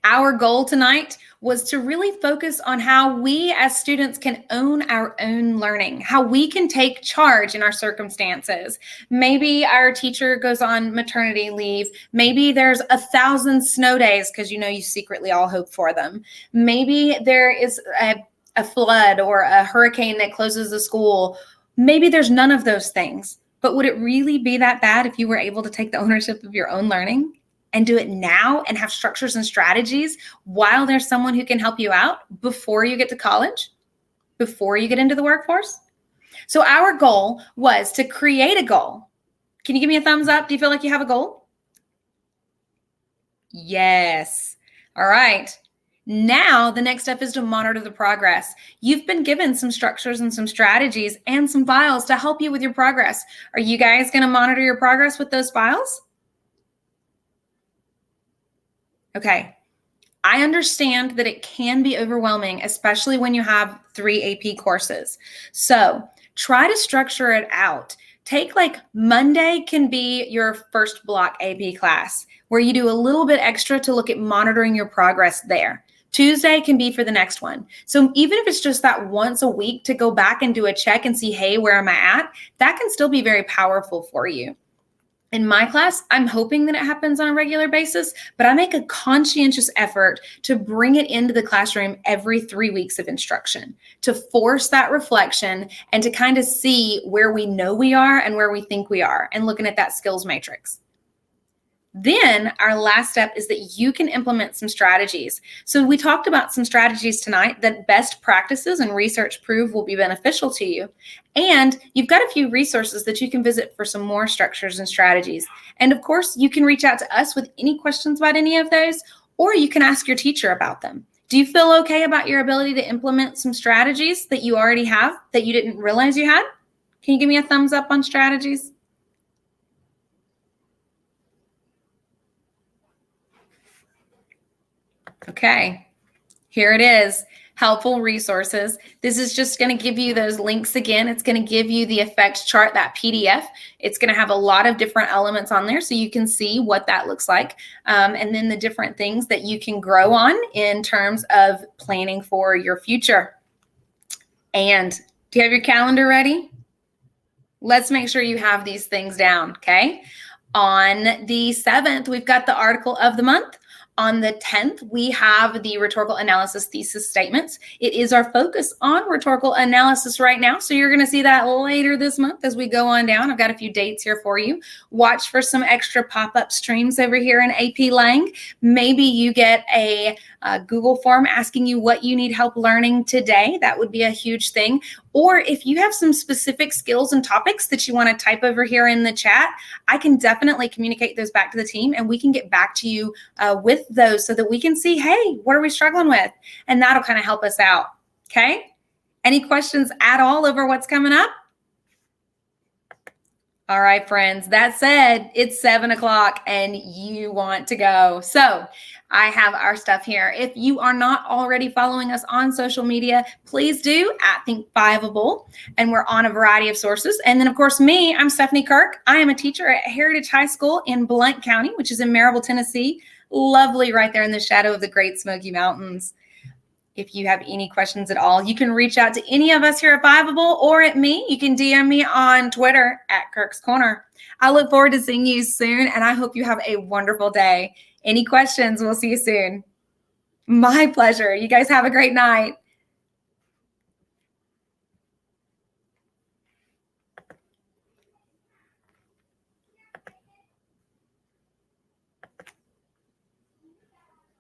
Our goal tonight was to really focus on how we as students can own our own learning, how we can take charge in our circumstances. Maybe our teacher goes on maternity leave. Maybe there's 1,000 snow days because you secretly all hope for them. Maybe there is a flood or a hurricane that closes the school. Maybe there's none of those things. But would it really be that bad if you were able to take the ownership of your own learning? and do it now and have structures and strategies while there's someone who can help you out before you get to college, before you get into the workforce? So our goal was to create a goal. Can you give me a thumbs up? Do you feel like you have a goal? Yes. All right. Now, the next step is to monitor the progress. You've been given some structures and some strategies and some files to help you with your progress. Are you guys going to monitor your progress with those files? Okay. I understand that it can be overwhelming, especially when you have 3 AP courses. So try to structure it out. Take like Monday can be your first block AP class where you do a little bit extra to look at monitoring your progress there. Tuesday can be for the next one. So even if it's just that once a week to go back and do a check and see, hey, where am I at? That can still be very powerful for you. In my class, I'm hoping that it happens on a regular basis, but I make a conscientious effort to bring it into the classroom every 3 weeks of instruction, to force that reflection and to kind of see where we know we are and where we think we are, and looking at that skills matrix. Then our last step is that you can implement some strategies. So we talked about some strategies tonight that best practices and research prove will be beneficial to you. And you've got a few resources that you can visit for some more structures and strategies. And of course, you can reach out to us with any questions about any of those, or you can ask your teacher about them. Do you feel okay about your ability to implement some strategies that you already have that you didn't realize you had? Can you give me a thumbs up on strategies? Okay, here it is. Helpful resources. This is just going to give you those links again. It's going to give you the effects chart, that PDF. It's going to have a lot of different elements on there so you can see what that looks like. And then the different things that you can grow on in terms of planning for your future. And do you have your calendar ready? Let's make sure you have these things down, okay? On the 7th, we've got the article of the month. On the 10th, we have the rhetorical analysis thesis statements. It is our focus on rhetorical analysis right now. So you're going to see that later this month as we go on down. I've got a few dates here for you. Watch for some extra pop-up streams over here in AP Lang. Maybe you get a Google form asking you what you need help learning today. That would be a huge thing. Or if you have some specific skills and topics that you want to type over here in the chat, I can definitely communicate those back to the team and we can get back to you with those so that we can see, hey, what are we struggling with? And that'll kind of help us out. Okay. Any questions at all over what's coming up? All right, friends, that said, it's 7 o'clock and you want to go. So I have our stuff here. If you are not already following us on social media, please do at Think Fiveable. And we're on a variety of sources. And then, of course, me, I'm Stephanie Kirk. I am a teacher at Heritage High School in Blount County, which is in Marable, Tennessee. Lovely right there in the shadow of the Great Smoky Mountains. If you have any questions at all, you can reach out to any of us here at Fiveable or at me. You can DM me on Twitter at Kirk's Corner. I look forward to seeing you soon, and I hope you have a wonderful day. Any questions? We'll see you soon. My pleasure. You guys have a great night.